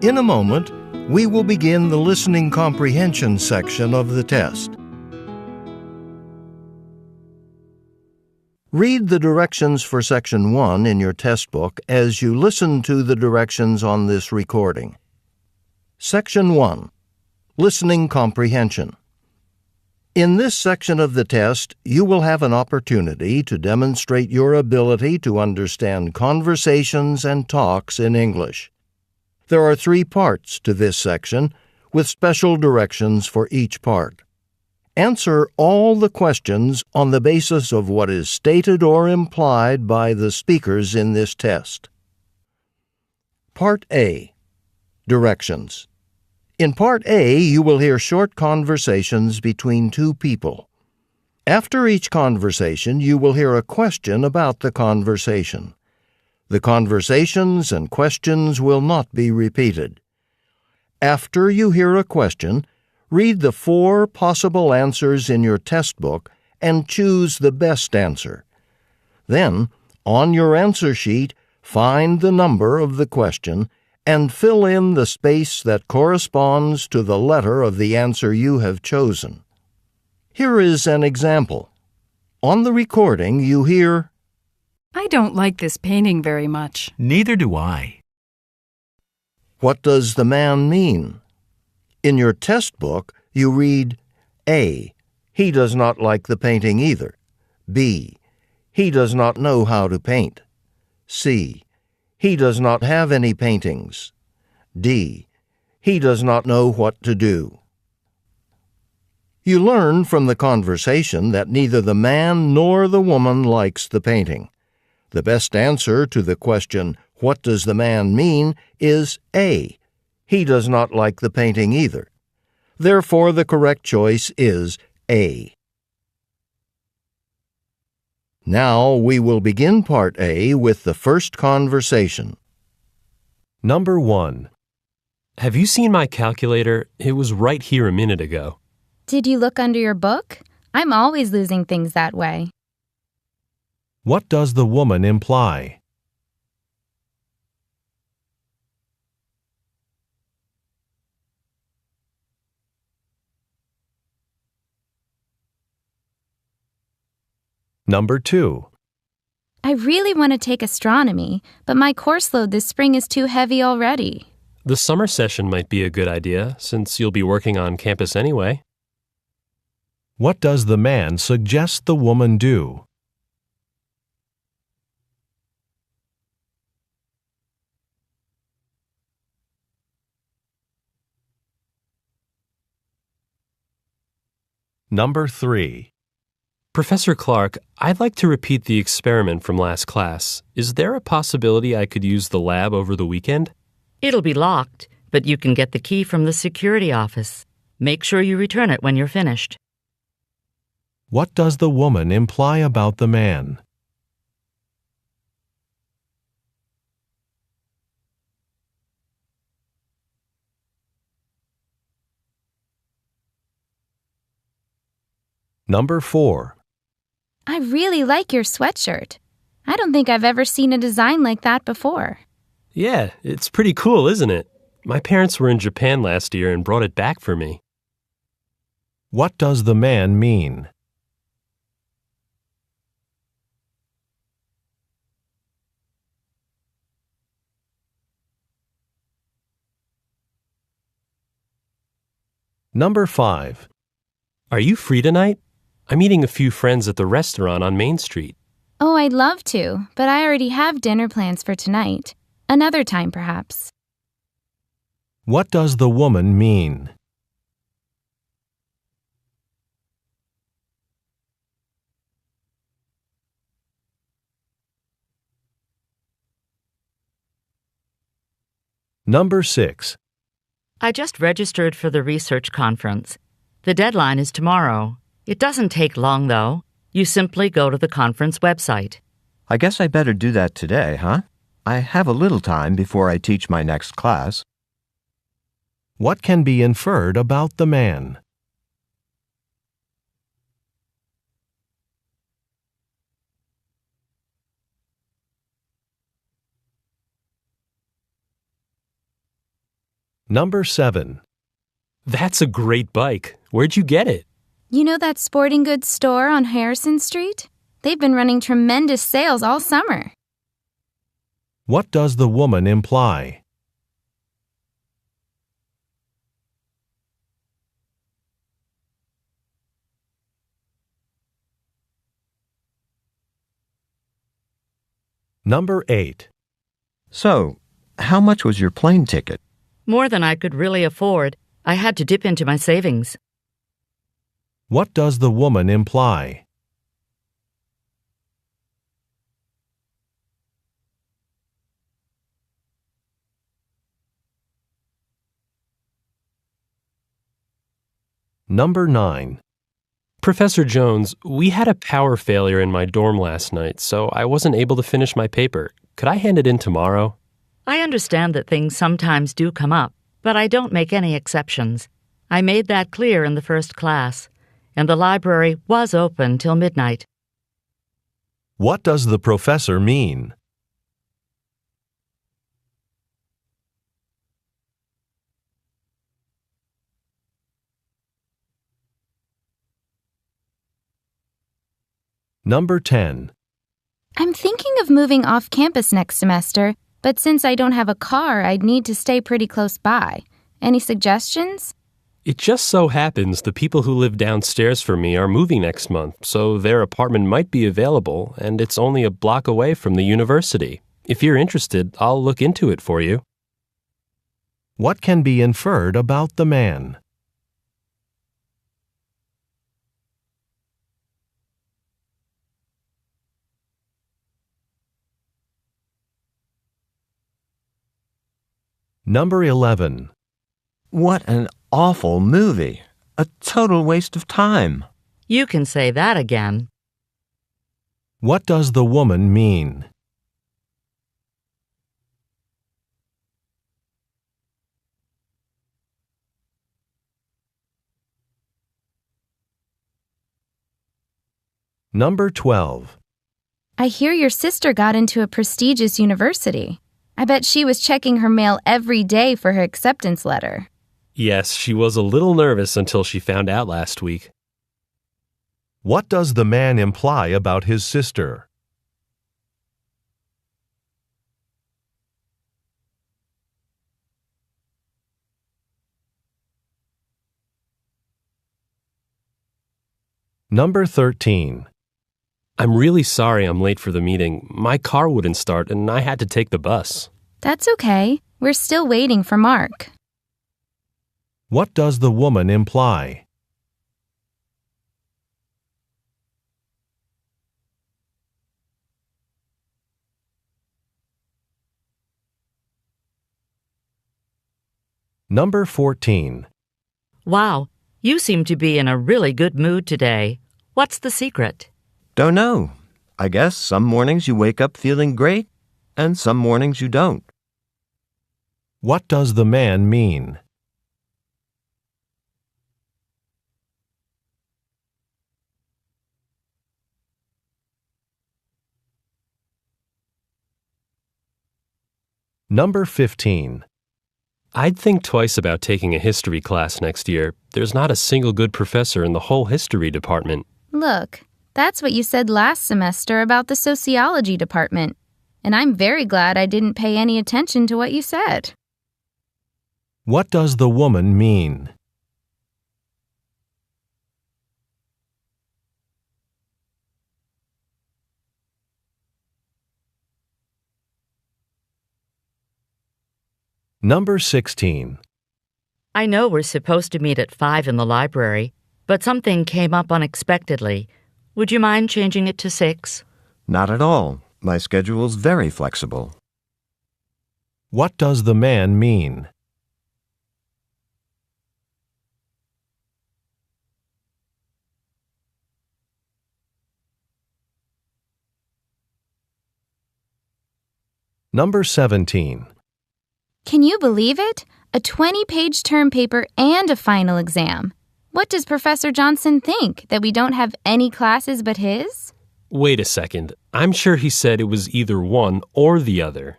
In a moment, we will begin the listening comprehension section of the test. Read the directions for Section 1 in your test book as you listen to the directions on this recording. Section 1. Listening Comprehension. In this section of the test, you will have an opportunity to demonstrate your ability to understand conversations and talks in English. There are 3 parts to this section, with special directions for each part. Answer all the questions on the basis of what is stated or implied by the speakers in this test. Part A. Directions. In Part A, you will hear short conversations between 2 people. After each conversation, you will hear a question about the conversation. The conversations and questions will not be repeated. After you hear a question, read the 4 possible answers in your test book and choose the best answer. Then, on your answer sheet, find the number of the question and fill in the space that corresponds to the letter of the answer you have chosen. Here is an example. On the recording, you hear, "I don't like this painting very much." Neither do I. "What does the man mean?" In your test book, you read A. He does not like the painting either. B. He does not know how to paint. C. He does not have any paintings. D. He does not know what to do. You learn from the conversation that neither the man nor the woman likes the painting. The best answer to the question, "What does the man mean?" is A. He does not like the painting either. Therefore, the correct choice is A. Now we will begin Part A with the first conversation. Number 1. Have you seen my calculator? It was right here a minute ago. Did you look under your book? I'm always losing things that way. What does the woman imply? Number 2. I really want to take astronomy, but my course load this spring is too heavy already. The summer session might be a good idea, since you'll be working on campus anyway. What does the man suggest the woman do? Number 3. Professor Clark, I'd like to repeat the experiment from last class. Is there a possibility I could use the lab over the weekend? It'll be locked, but you can get the key from the security office. Make sure you return it when you're finished. What does the woman imply about the man? Number 4. I really like your sweatshirt. I don't think I've ever seen a design like that before. Yeah, it's pretty cool, isn't it? My parents were in Japan last year and brought it back for me. What does the man mean? Number 5. Are you free tonight? I'm meeting a few friends at the restaurant on Main Street. Oh, I'd love to, but I already have dinner plans for tonight. Another time, perhaps. What does the woman mean? Number 6. I just registered for the research conference. The deadline is tomorrow. It doesn't take long, though. You simply go to the conference website. I guess I better do that today, huh? I have a little time before I teach my next class. What can be inferred about the man? Number 7. That's a great bike. Where'd you get it? You know that sporting goods store on Harrison Street? They've been running tremendous sales all summer. What does the woman imply? Number 8. So, how much was your plane ticket? More than I could really afford. I had to dip into my savings. What does the woman imply? Number 9. Professor Jones, we had a power failure in my dorm last night, so I wasn't able to finish my paper. Could I hand it in tomorrow? I understand that things sometimes do come up, but I don't make any exceptions. I made that clear in the first class, and the library was open till midnight. What does the professor mean? Number 10. I'm thinking of moving off campus next semester, but since I don't have a car, I'd need to stay pretty close by. Any suggestions? It just so happens the people who live downstairs from me are moving next month, so their apartment might be available, and it's only a block away from the university. If you're interested, I'll look into it for you. What can be inferred about the man? Number 11. What an awful movie. A total waste of time. You can say that again. What does the woman mean? Number 12. I hear your sister got into a prestigious university. I bet she was checking her mail every day for her acceptance letter. Yes, she was a little nervous until she found out last week. What does the man imply about his sister? Number 13. I'm really sorry I'm late for the meeting. My car wouldn't start and I had to take the bus. That's okay. We're still waiting for Mark. What does the woman imply? Number 14. Wow, you seem to be in a really good mood today. What's the secret? Don't know. I guess some mornings you wake up feeling great, and some mornings you don't. What does the man mean? Number 15. I'd think twice about taking a history class next year. There's not a single good professor in the whole history department. Look, that's what you said last semester about the sociology department. And I'm very glad I didn't pay any attention to what you said. What does the woman mean? Number 16. I know we're supposed to meet at 5 in the library, but something came up unexpectedly. Would you mind changing it to 6? Not at all. My schedule's very flexible. What does the man mean? Number 17. Can you believe it? A 20-page term paper and a final exam. What does Professor Johnson think? That we don't have any classes but his? Wait a second. I'm sure he said it was either one or the other.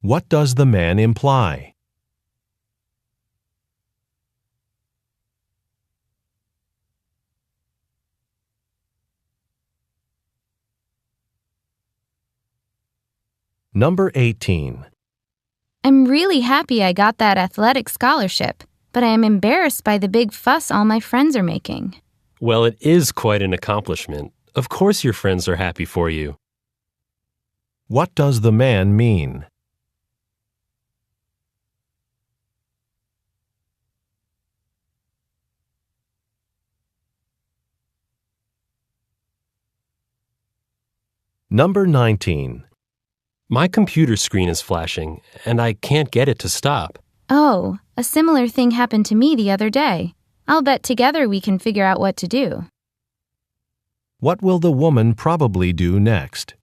What does the man imply? Number 18. I'm really happy I got that athletic scholarship, but I am embarrassed by the big fuss all my friends are making. Well, it is quite an accomplishment. Of course your friends are happy for you. What does the man mean? Number 19. My computer screen is flashing, and I can't get it to stop. Oh, a similar thing happened to me the other day. I'll bet together we can figure out what to do. What will the woman probably do next?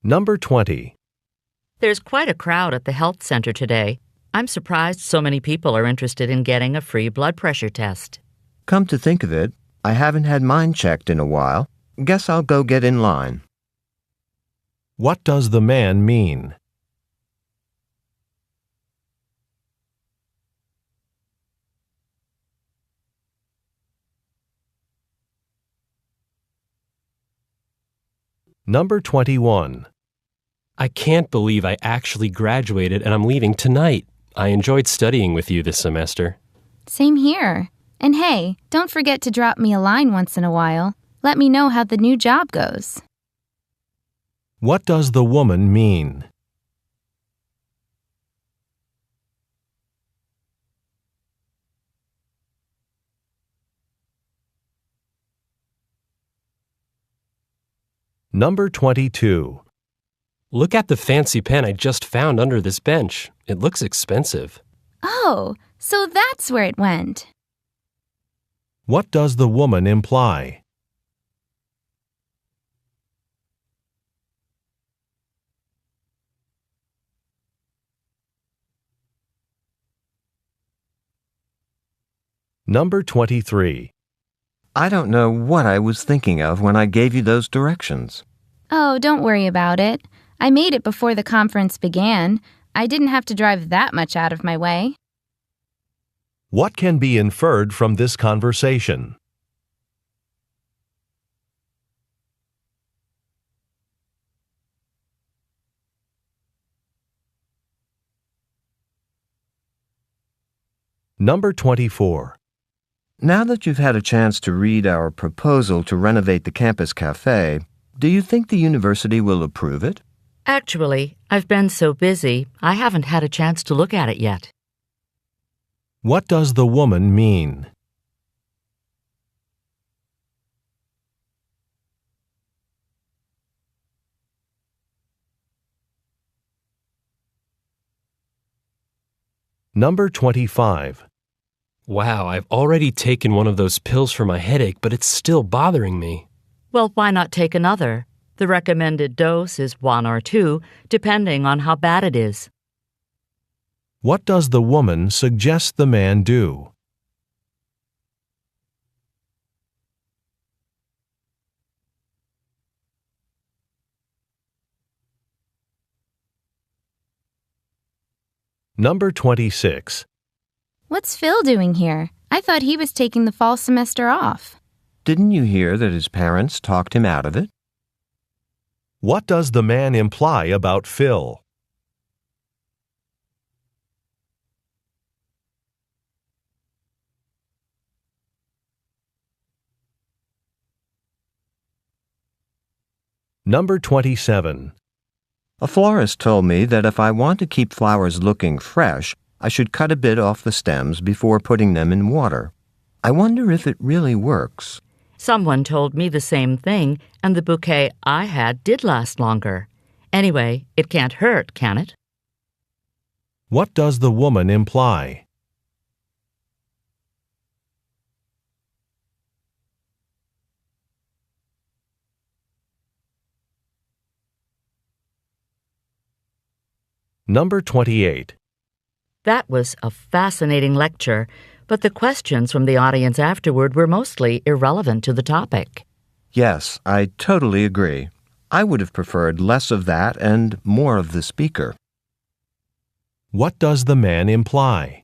Number 20. There's quite a crowd at the health center today. I'm surprised so many people are interested in getting a free blood pressure test. Come to think of it, I haven't had mine checked in a while. Guess I'll go get in line. What does the man mean? Number 21. I can't believe I actually graduated and I'm leaving tonight. I enjoyed studying with you this semester. Same here. And hey, don't forget to drop me a line once in a while. Let me know how the new job goes. What does the woman mean? Number 22. Look at the fancy pen I just found under this bench. It looks expensive. Oh, so that's where it went. What does the woman imply? Number 23. I don't know what I was thinking of when I gave you those directions. Oh, don't worry about it. I made it before the conference began. I didn't have to drive that much out of my way. What can be inferred from this conversation? Number 24. Now that you've had a chance to read our proposal to renovate the campus cafe, do you think the university will approve it? Actually, I've been so busy, I haven't had a chance to look at it yet. What does the woman mean? Number 25. Wow, I've already taken one of those pills for my headache, but it's still bothering me. Well, why not take another? The recommended dose is 1 or 2, depending on how bad it is. What does the woman suggest the man do? Number 26. What's Phil doing here? I thought he was taking the fall semester off. Didn't you hear that his parents talked him out of it? What does the man imply about Phil? Number 27. A florist told me that if I want to keep flowers looking fresh, I should cut a bit off the stems before putting them in water. I wonder if it really works. Someone told me the same thing, and the bouquet I had did last longer. Anyway, it can't hurt, can it? What does the woman imply? Number 28. That was a fascinating lecture, but the questions from the audience afterward were mostly irrelevant to the topic. Yes, I totally agree. I would have preferred less of that and more of the speaker. What does the man imply?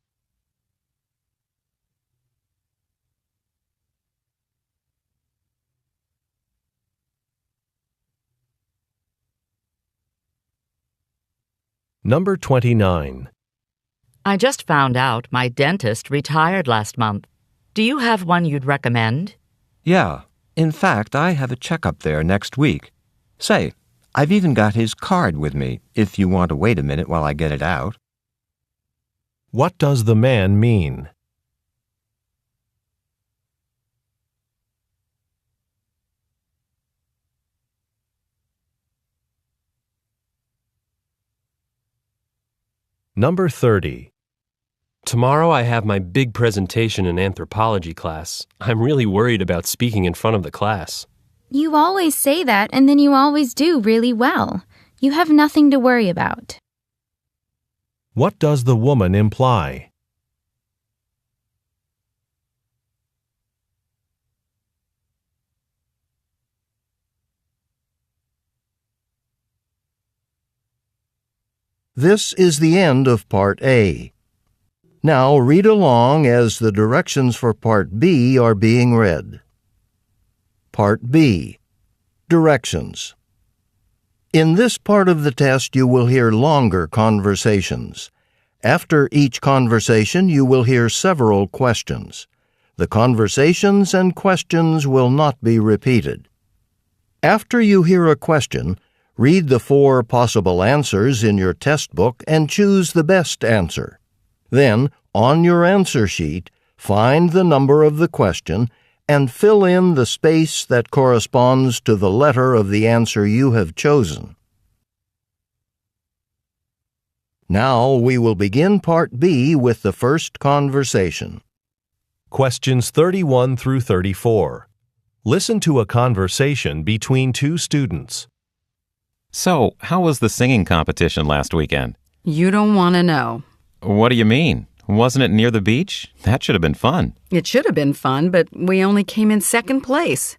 Number 29. I just found out my dentist retired last month. Do you have one you'd recommend? Yeah. In fact, I have a checkup there next week. Say, I've even got his card with me, if you want to wait a minute while I get it out. What does the man mean? Number 30. Tomorrow I have my big presentation in anthropology class. I'm really worried about speaking in front of the class. You always say that, and then you always do really well. You have nothing to worry about. What does the woman imply? This is the end of Part A. Now read along as the directions for Part B are being read. Part B. Directions. In this part of the test, you will hear longer conversations. After each conversation, you will hear several questions. The conversations and questions will not be repeated. After you hear a question, read the 4 possible answers in your test book and choose the best answer. Then, on your answer sheet, find the number of the question and fill in the space that corresponds to the letter of the answer you have chosen. Now we will begin Part B with the first conversation. Questions 31 through 34. Listen to a conversation between 2 students. So, how was the singing competition last weekend? You don't want to know. What do you mean? Wasn't it near the beach? That should have been fun. It should have been fun, but we only came in second place.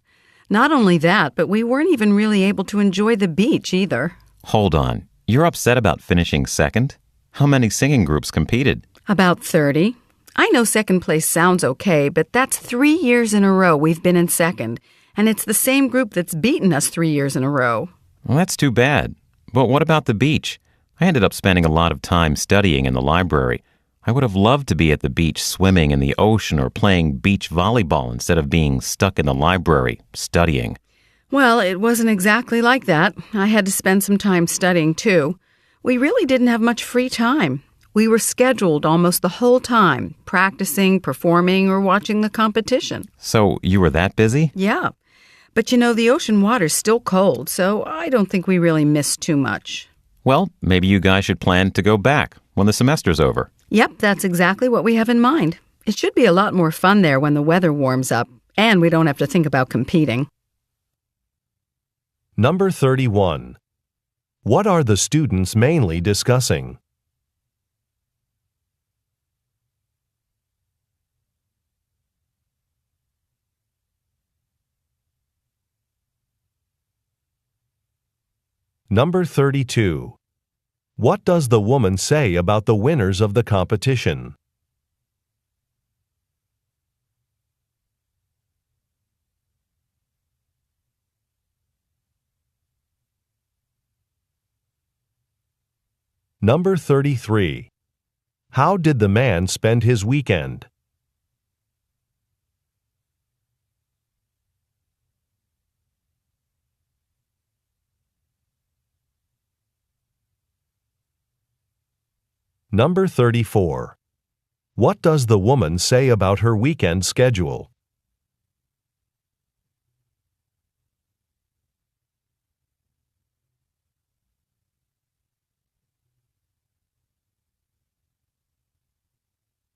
Not only that, but we weren't even really able to enjoy the beach either. Hold on. You're upset about finishing second? How many singing groups competed? About 30. I know second place sounds okay, but that's 3 years in a row we've been in second, and it's the same group that's beaten us 3 years in a row. Well, that's too bad. But what about the beach? I ended up spending a lot of time studying in the library. I would have loved to be at the beach swimming in the ocean or playing beach volleyball instead of being stuck in the library studying. Well, it wasn't exactly like that. I had to spend some time studying, too. We really didn't have much free time. We were scheduled almost the whole time, practicing, performing, or watching the competition. So you were that busy? Yeah. But you know, the ocean water's still cold, so I don't think we really missed too much. Well, maybe you guys should plan to go back when the semester's over. Yep, that's exactly what we have in mind. It should be a lot more fun there when the weather warms up, and we don't have to think about competing. Number 31. What are the students mainly discussing? Number 32. What does the woman say about the winners of the competition? Number 33. How did the man spend his weekend? Number 34. What does the woman say about her weekend schedule?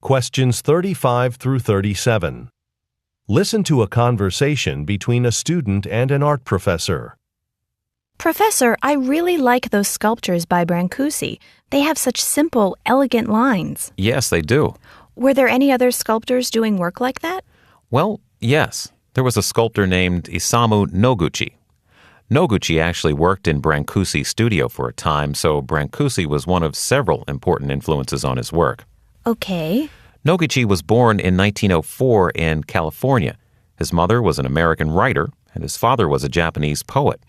Questions 35 through 37. Listen to a conversation between a student and an art professor. Professor, I really like those sculptures by Brancusi. They have such simple, elegant lines. Yes, they do. Were there any other sculptors doing work like that? Well, yes. There was a sculptor named Isamu Noguchi. Noguchi actually worked in Brancusi's studio for a time, so Brancusi was one of several important influences on his work. Okay. Noguchi was born in 1904 in California. His mother was an American writer, and his father was a Japanese poet.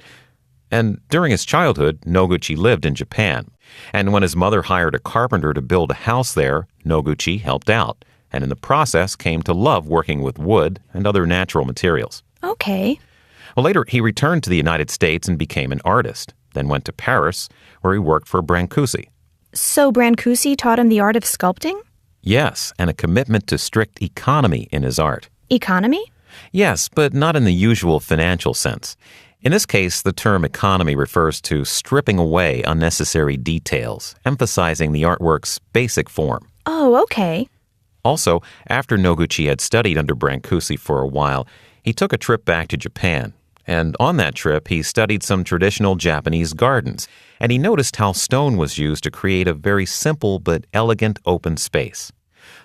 And during his childhood, Noguchi lived in Japan. And when his mother hired a carpenter to build a house there, Noguchi helped out, and in the process came to love working with wood and other natural materials. Okay. Well, later, he returned to the United States and became an artist, then went to Paris, where he worked for Brancusi. So Brancusi taught him the art of sculpting? Yes, and a commitment to strict economy in his art. Economy? Yes, but not in the usual financial sense. In this case, the term economy refers to stripping away unnecessary details, emphasizing the artwork's basic form. Oh, okay. Also, after Noguchi had studied under Brancusi for a while, he took a trip back to Japan. And on that trip, he studied some traditional Japanese gardens, and he noticed how stone was used to create a very simple but elegant open space.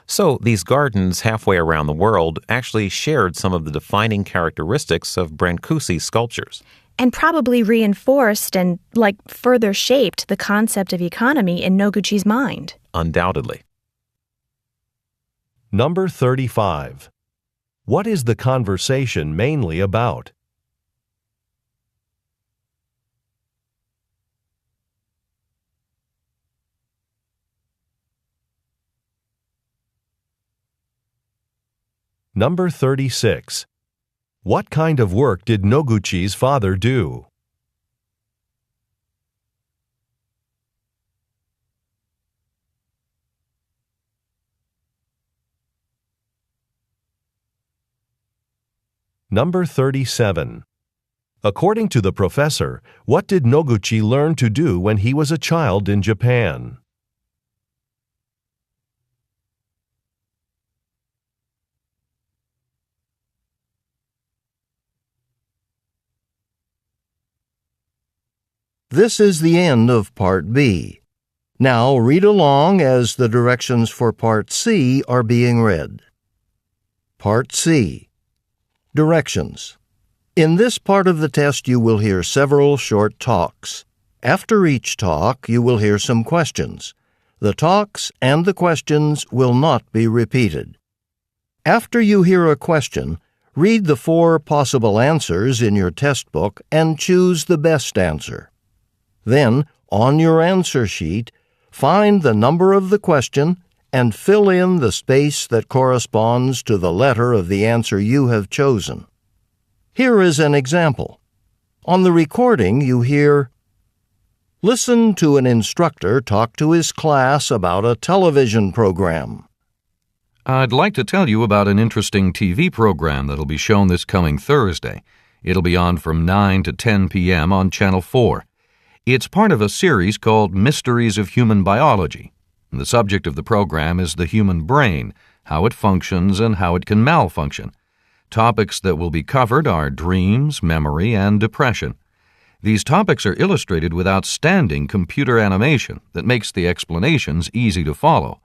So these gardens halfway around the world actually shared some of the defining characteristics of Brancusi's sculptures. And probably reinforced and, further shaped the concept of economy in Noguchi's mind. Undoubtedly. Number 35. What is the conversation mainly about? Number 36. What kind of work did Noguchi's father do? Number 37. According to the professor, what did Noguchi learn to do when he was a child in Japan? This is the end of Part B. Now read along as the directions for Part C are being read. Part C. Directions. In this part of the test, you will hear several short talks. After each talk, you will hear some questions. The talks and the questions will not be repeated. After you hear a question, read the 4 possible answers in your test book and choose the best answer. Then, on your answer sheet, find the number of the question and fill in the space that corresponds to the letter of the answer you have chosen. Here is an example. On the recording, you hear, "Listen to an instructor talk to his class about a television program." I'd like to tell you about an interesting TV program that'll be shown this coming Thursday. It'll be on from 9 to 10 p.m. on Channel 4. It's part of a series called Mysteries of Human Biology. The subject of the program is the human brain, how it functions and how it can malfunction. Topics that will be covered are dreams, memory, and depression. These topics are illustrated with outstanding computer animation that makes the explanations easy to follow.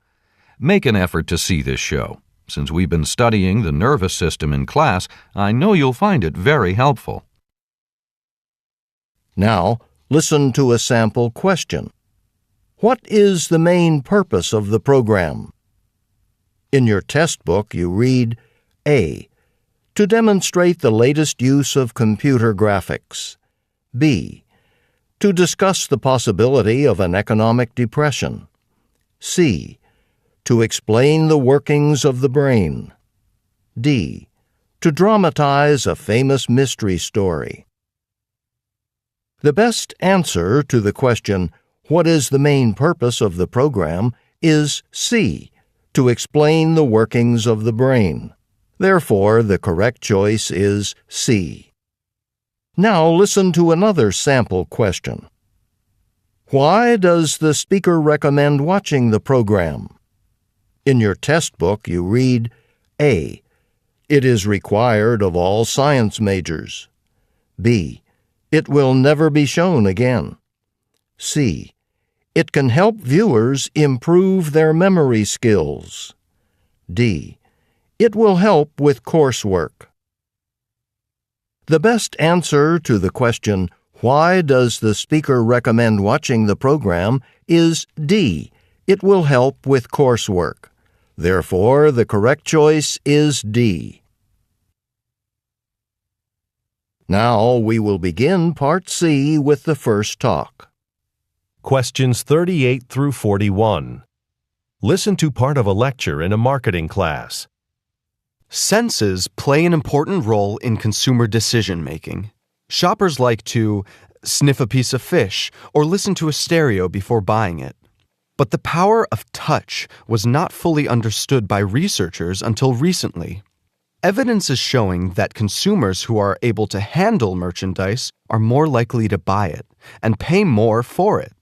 Make an effort to see this show. Since we've been studying the nervous system in class, I know you'll find it very helpful. Now, listen to a sample question. What is the main purpose of the program? In your test book, you read, A. To demonstrate the latest use of computer graphics. B. To discuss the possibility of an economic depression. C. To explain the workings of the brain. D. To dramatize a famous mystery story. The best answer to the question, "What is the main purpose of the program?" is C. To explain the workings of the brain. Therefore, the correct choice is C. Now listen to another sample question. Why does the speaker recommend watching the program? In your test book, you read, A. It is required of all science majors. B. It will never be shown again. C. It can help viewers improve their memory skills. D. It will help with coursework. The best answer to the question, "Why does the speaker recommend watching the program?" is D. It will help with coursework. Therefore, the correct choice is D. Now we will begin Part C with the first talk. Questions 38 through 41. Listen to part of a lecture in a marketing class. Senses play an important role in consumer decision-making. Shoppers like to sniff a piece of fish or listen to a stereo before buying it. But the power of touch was not fully understood by researchers until recently. Evidence is showing that consumers who are able to handle merchandise are more likely to buy it and pay more for it.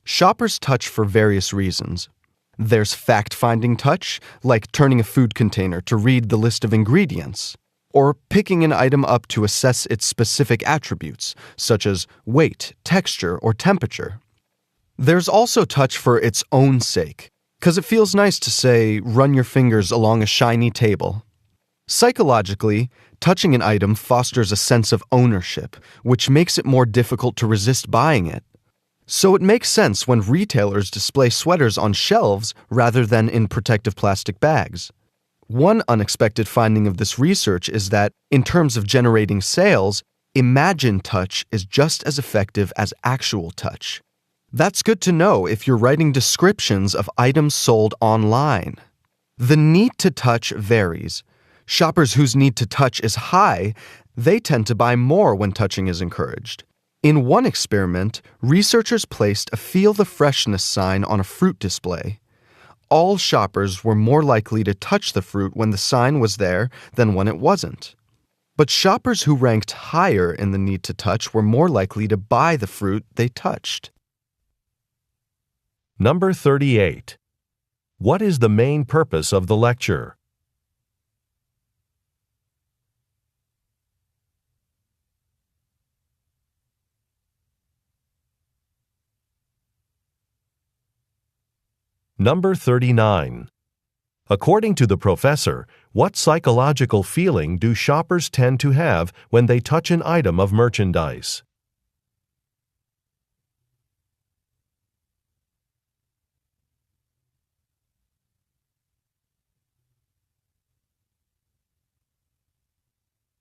Shoppers touch for various reasons. There's fact-finding touch, like turning a food container to read the list of ingredients, or picking an item up to assess its specific attributes, such as weight, texture, or temperature. There's also touch for its own sake, because it feels nice to say, run your fingers along a shiny table. Psychologically, touching an item fosters a sense of ownership, which makes it more difficult to resist buying it. So it makes sense when retailers display sweaters on shelves rather than in protective plastic bags. One unexpected finding of this research is that, in terms of generating sales, imagined touch is just as effective as actual touch. That's good to know if you're writing descriptions of items sold online. The need to touch varies. Shoppers whose need to touch is high, they tend to buy more when touching is encouraged. In one experiment, researchers placed a Feel the Freshness sign on a fruit display. All shoppers were more likely to touch the fruit when the sign was there than when it wasn't. But shoppers who ranked higher in the need to touch were more likely to buy the fruit they touched. Number 38. What is the main purpose of the lecture? Number 39. According to the professor, what psychological feeling do shoppers tend to have when they touch an item of merchandise?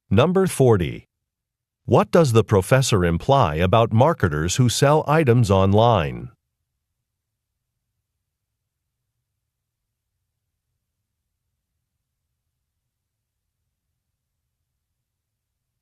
Number 40. What does the professor imply about marketers who sell items online?